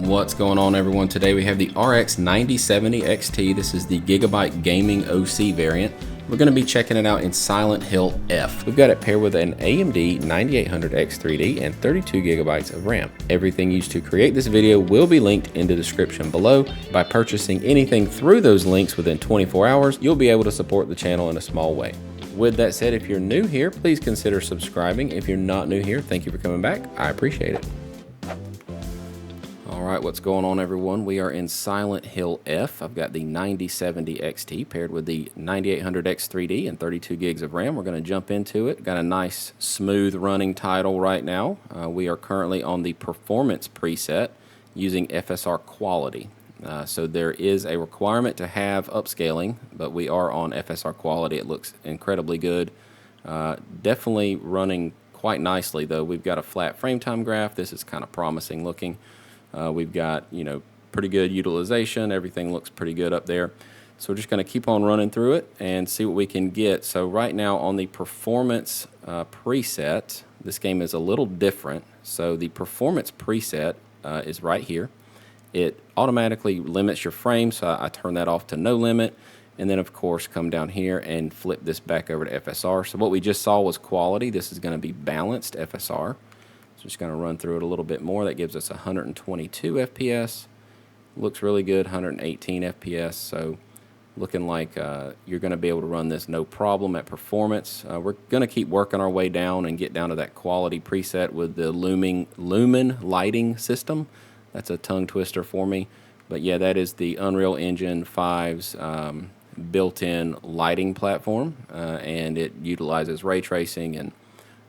What's going on, everyone? Today we have the RX 9070 XT. This is the Gigabyte Gaming OC variant. We're going to be checking it out in Silent Hill F. We've got it paired with an AMD 9800X3D and 32 gigabytes of RAM. Everything used to create this video will be linked in the description below. By purchasing anything through those links within 24 hours, you'll be able to support the channel in a small way. With that said, if you're new here, please consider subscribing. If you're not new here, thank you for coming back. I appreciate it. Alright, what's going on, everyone? We are in Silent Hill F. I've got the 9070 XT paired with the 9800X3D and 32 gigs of RAM. We're going to jump into it. Got a nice smooth running title right now. We are currently on the performance preset using FSR quality. So there is a requirement to have upscaling, but we are on FSR quality. It looks incredibly good. Definitely running quite nicely, though. We've got a flat frame time graph. This is kind of promising looking. We've got, pretty good utilization. Everything looks pretty good up there. So we're just going to keep on running through it and see what we can get. So right now on the performance preset, this game is a little different. So the performance preset is right here. It automatically limits your frames, so I turn that off to no limit. And then, of course, come down here and flip this back over to FSR. So what we just saw was quality. This is going to be balanced FSR. Just going to run through it a little bit more. That gives us 122 FPS. Looks really good, 118 FPS. So looking like you're going to be able to run this no problem at performance. We're going to keep working our way down and get down to that quality preset with the Lumen lighting system. That's a tongue twister for me. But yeah, that is the Unreal Engine 5's built-in lighting platform. And it utilizes ray tracing, and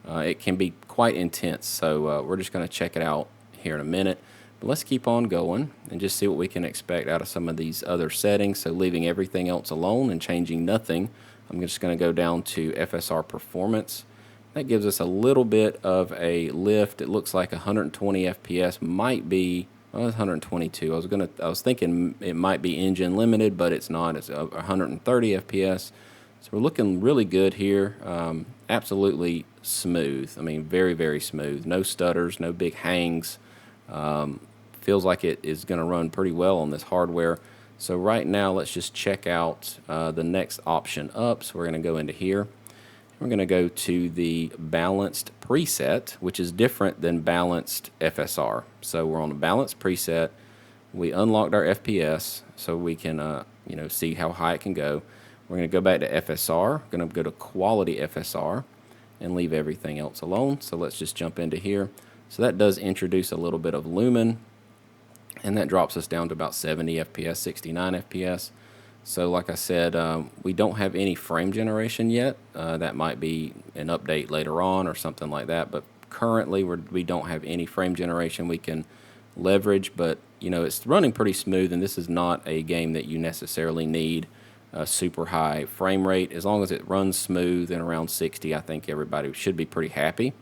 it can be quite intense, so we're just going to check it out here in a minute. But let's keep on going and just see what we can expect out of some of these other settings. So leaving everything else alone and changing nothing, I'm just going to go down to FSR Performance. That gives us a little bit of a lift. It looks like 120 FPS might be, well, it's 122. I was thinking it might be engine limited, but it's not. It's 130 FPS. So we're looking really good here. Absolutely smooth. I mean, very, very smooth. No stutters, no big hangs. Feels like it is going to run pretty well on this hardware. So right now, let's just check out the next option up. So we're going to go into here. We're going to go to the balanced preset, which is different than balanced FSR. So we're on a balanced preset. We unlocked our FPS so we can see how high it can go. We're going to go back to FSR. We're going to go to quality FSR and leave everything else alone. So let's just jump into here. So that does introduce a little bit of lumen, and that drops us down to about 70 FPS, 69 FPS. So like I said, we don't have any frame generation yet. That might be an update later on or something like that, but currently we don't have any frame generation we can leverage, but it's running pretty smooth, and this is not a game that you necessarily need a super high frame rate. As long as it runs smooth and around 60, I think everybody should be pretty happy.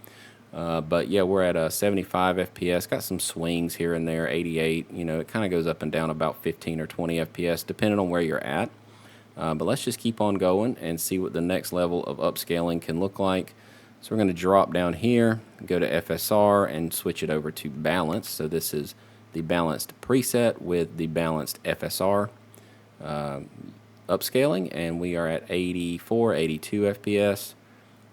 But yeah, we're at 75 FPS. Got some swings here and there, 88. It kind of goes up and down about 15 or 20 FPS depending on where you're at. But let's just keep on going and see what the next level of upscaling can look like. So we're going to drop down here, go to FSR, and switch it over to balance. So this is the balanced preset with the balanced FSR upscaling, and we are at 84, 82 FPS.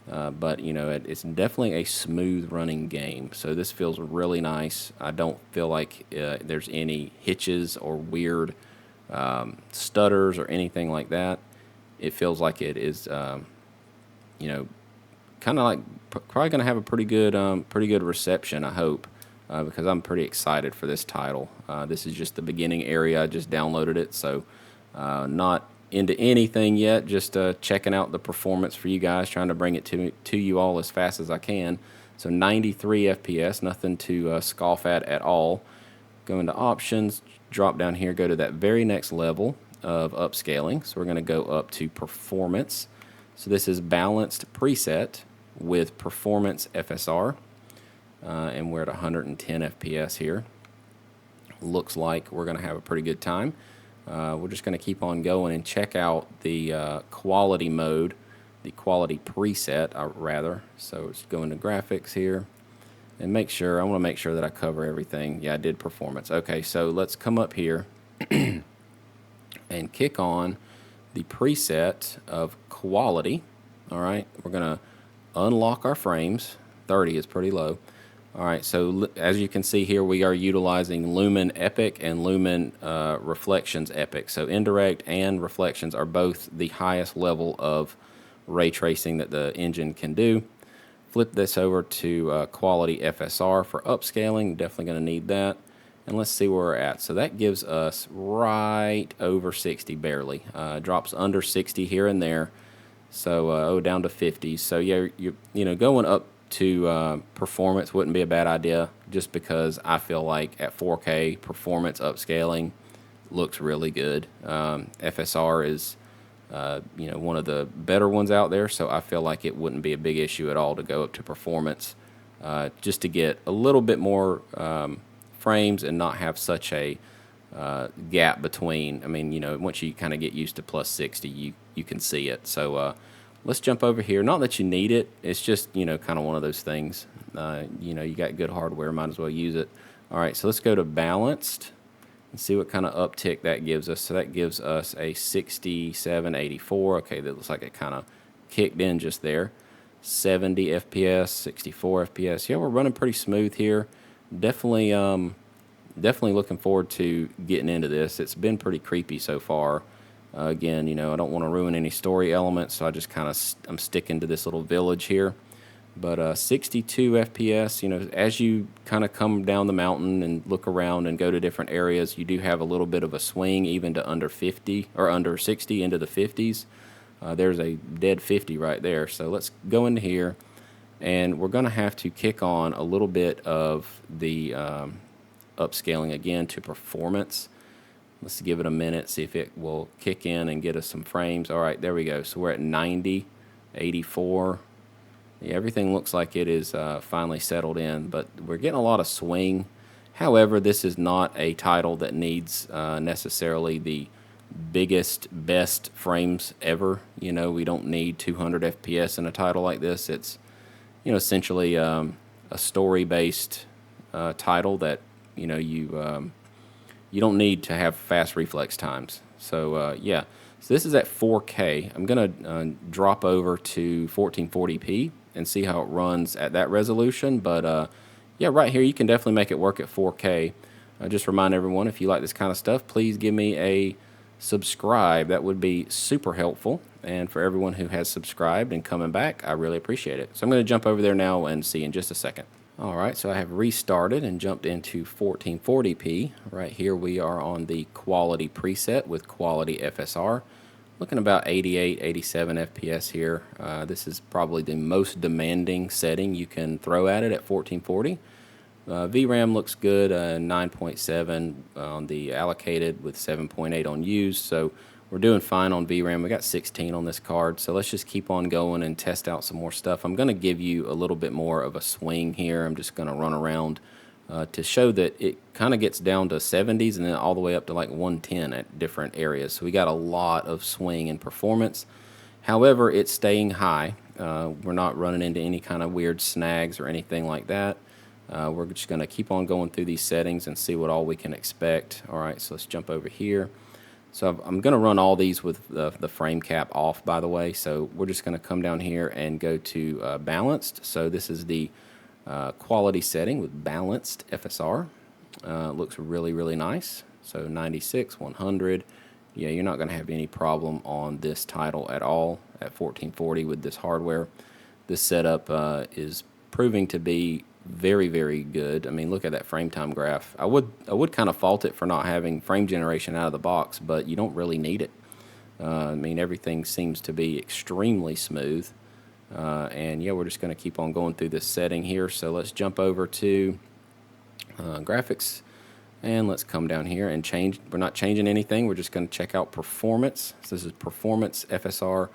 But it's definitely a smooth running game. So this feels really nice. I don't feel like there's any hitches or weird stutters or anything like that. It feels like it is, kind of like probably going to have a pretty good reception, I hope, because I'm pretty excited for this title. This is just the beginning area. I just downloaded it, so not into anything yet, just checking out the performance for you guys, trying to bring it to you all as fast as I can. So 93 FPS, nothing to scoff at all. Go into options, drop down here, go to that very next level of upscaling. So we're going to go up to performance. So this is balanced preset with performance FSR, and we're at 110 FPS here. Looks like we're going to have a pretty good time. We're just going to keep on going and check out the quality mode, the quality preset, rather. So let's go into graphics here. and make sure, I want to make sure that I cover everything. Yeah, I did performance. Okay, so let's come up here and kick on the preset of quality. All right, we're going to unlock our frames. 30 is pretty low. All right, so as you can see here, we are utilizing Lumen Epic and Lumen Reflections Epic. So indirect and reflections are both the highest level of ray tracing that the engine can do. Flip this over to quality FSR for upscaling. Definitely going to need that. And let's see where we're at. So that gives us right over 60 barely. Drops under 60 here and there. So down to 50. So yeah, you know, going up to performance wouldn't be a bad idea, just because I feel like at 4K performance upscaling looks really good. FSR is you know, one of the better ones out there, so I feel like it wouldn't be a big issue at all to go up to performance, just to get a little bit more frames and not have such a gap between. I mean, you know, once you kind of get used to plus 60, you can see it. So let's jump over here. Not that you need it, it's just, you know, kind of one of those things. You know, you got good hardware, might as well use it. All right, so let's go to balanced and see what kind of uptick that gives us. So that gives us a 6784. Okay, that looks like it kind of kicked in just there. 70 FPS, 64 FPS. Yeah, we're running pretty smooth here. Definitely looking forward to getting into this. It's been pretty creepy so far. Again, you know, I don't want to ruin any story elements, so I just kind of I'm sticking to this little village here. But 62 FPS, you know, as you kind of come down the mountain and look around and go to different areas, you do have a little bit of a swing even to under 50 or under 60 into the 50s. There's a dead 50 right there. So let's go into here, and we're going to have to kick on a little bit of the upscaling again to performance. Let's give it a minute, see if it will kick in and get us some frames. All right, there we go. So we're at 90, 84. Yeah, everything looks like it is finally settled in, but we're getting a lot of swing. However, this is not a title that needs necessarily the biggest, best frames ever. You know, we don't need 200 FPS in a title like this. It's, you know, essentially a story-based title that, you know, you don't need to have fast reflex times. So yeah, so this is at 4K. I'm gonna drop over to 1440p and see how it runs at that resolution. But yeah, right here you can definitely make it work at 4K. Just remind everyone, if you like this kind of stuff, please give me a subscribe. That would be super helpful. And for everyone who has subscribed and coming back, I really appreciate it. So I'm going to jump over there now and see in just a second. All right, so I have restarted and jumped into 1440p. Right here we are on the quality preset with quality FSR. Looking about 88, 87 FPS here. This is probably the most demanding setting you can throw at it at 1440. VRAM looks good, 9.7 on the allocated with 7.8 on used, so we're doing fine on VRAM. We got 16 on this card, so let's just keep on going and test out some more stuff. I'm going to give you a little bit more of a swing here. I'm just going to run around to show that it kind of gets down to 70s and then all the way up to like 110 at different areas. So we got a lot of swing in performance. However, it's staying high. We're not running into any kind of weird snags or anything like that. We're just going to keep on going through these settings and see what all we can expect. All right, so let's jump over here. So I'm going to run all these with the frame cap off, by the way. So we're just going to come down here and go to balanced. So this is the quality setting with balanced FSR. Looks really, really nice. So 96, 100. Yeah, you're not going to have any problem on this title at all at 1440 with this hardware. This setup is proving to be very, very good. I mean, look at that frame time graph. I would kind of fault it for not having frame generation out of the box, but you don't really need it. I mean, everything seems to be extremely smooth. And yeah, we're just going to keep on going through this setting here. So let's jump over to graphics, and let's come down here and change. We're not changing anything. We're just going to check out performance. So this is performance FSR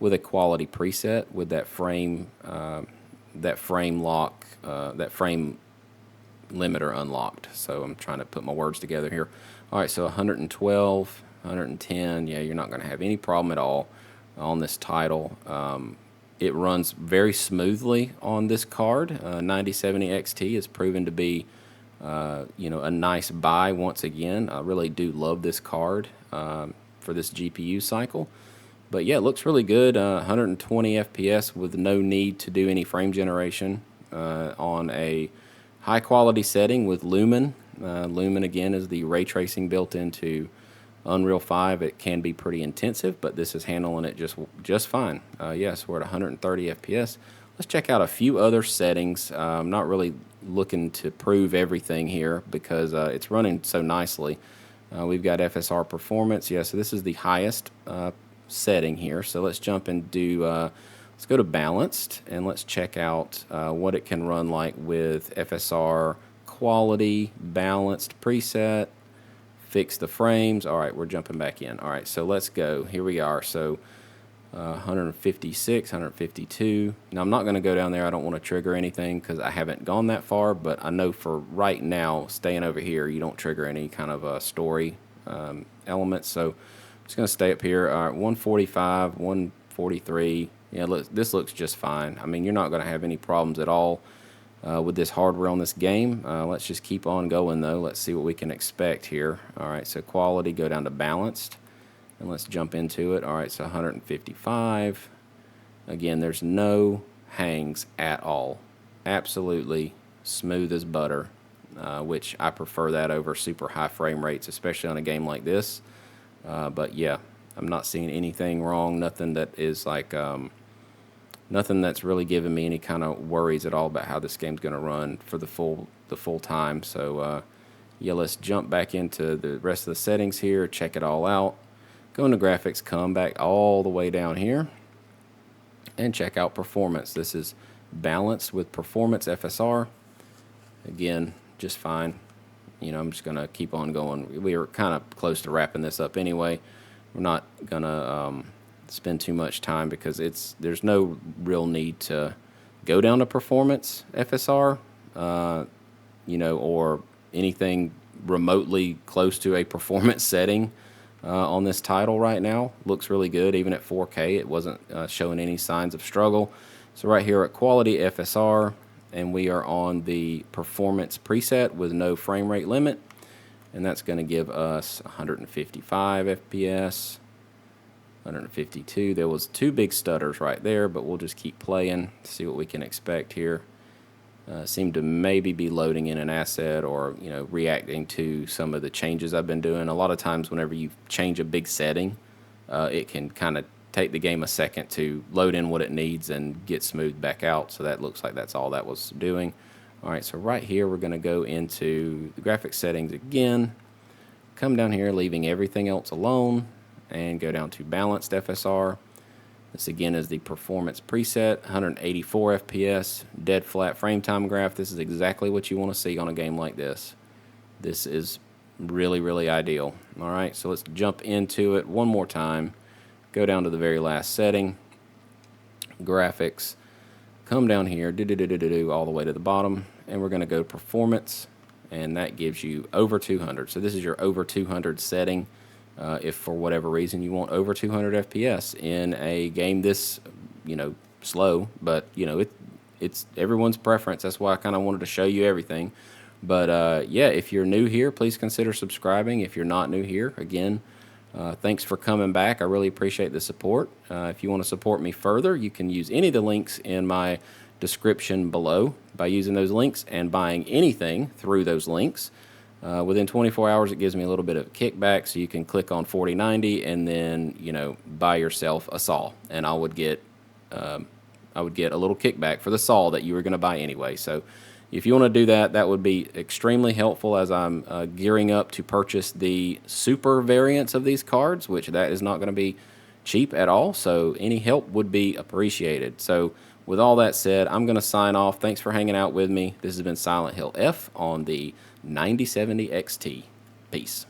with a quality preset with that frame lock, that frame limiter unlocked. So I'm trying to put my words together here. All right, so 112, 110. Yeah, you're not going to have any problem at all on this title. it runs very smoothly on this card. 9070 XT has proven to be a nice buy once again. I really do love this card for this GPU cycle. But yeah, it looks really good. 120 FPS with no need to do any frame generation on a high quality setting with Lumen. Lumen again is the ray tracing built into Unreal 5. It can be pretty intensive, but this is handling it just fine. Yes, we're at 130 FPS. Let's check out a few other settings. I'm not really looking to prove everything here because it's running so nicely. We've got FSR performance. Yeah, so this is the highest setting here. So let's jump and do, let's go to balanced and let's check out what it can run like with FSR quality, balanced preset, fix the frames. All right, we're jumping back in. All right, so let's go. Here we are. So 156, 152. Now I'm not going to go down there. I don't want to trigger anything because I haven't gone that far, but I know for right now, staying over here, you don't trigger any kind of story elements. So I'm just going to stay up here. All right, 145, 143. Yeah, look, this looks just fine. I mean, you're not going to have any problems at all with this hardware on this game. Let's just keep on going though. Let's see what we can expect here. All right, so quality, go down to balanced. And let's jump into it. All right, so 155. Again, there's no hangs at all. Absolutely smooth as butter, which I prefer that over super high frame rates, especially on a game like this. But yeah, I'm not seeing anything wrong. Nothing that is like, nothing that's really giving me any kind of worries at all about how this game's going to run for the full time. So yeah, let's jump back into the rest of the settings here. Check it all out. Go into graphics, come back all the way down here, and check out performance. This is balanced with performance FSR. Again, just fine. You know, I'm just going to keep on going. We are kind of close to wrapping this up anyway. We're not going to spend too much time because there's no real need to go down to performance FSR, or anything remotely close to a performance setting. On this title right now. Looks really good even at 4K. It wasn't showing any signs of struggle. So right here at quality FSR, and we are on the performance preset with no frame rate limit, and that's going to give us 155 FPS, 152. There was two big stutters right there, but we'll just keep playing, see what we can expect here. Seem to maybe be loading in an asset or reacting to some of the changes I've been doing. A lot of times whenever you change a big setting, it can kind of take the game a second to load in what it needs and get smoothed back out. So that looks like that's all that was doing. All right, so right here we're going to go into the graphics settings again, come down here leaving everything else alone, and go down to balanced FSR. This again is the performance preset, 184 FPS, dead flat frame time graph. This is exactly what you want to see on a game like this. This is really, really ideal. All right, so let's jump into it one more time. Go down to the very last setting, graphics, come down here, all the way to the bottom, and we're going to go performance, and that gives you over 200. So this is your over 200 setting. If for whatever reason you want over 200 FPS in a game this, slow, but it's everyone's preference. That's why I kind of wanted to show you everything. But yeah, if you're new here, please consider subscribing. If you're not new here, again, thanks for coming back. I really appreciate the support. If you want to support me further, you can use any of the links in my description below by using those links and buying anything through those links. Within 24 hours, it gives me a little bit of kickback, so you can click on 4090 and then, buy yourself a saw, and I would get a little kickback for the saw that you were going to buy anyway. So if you want to do that, that would be extremely helpful as I'm gearing up to purchase the super variants of these cards, which that is not going to be cheap at all. So any help would be appreciated. So with all that said, I'm going to sign off. Thanks for hanging out with me. This has been Silent Hill F on the 9070 XT. Peace.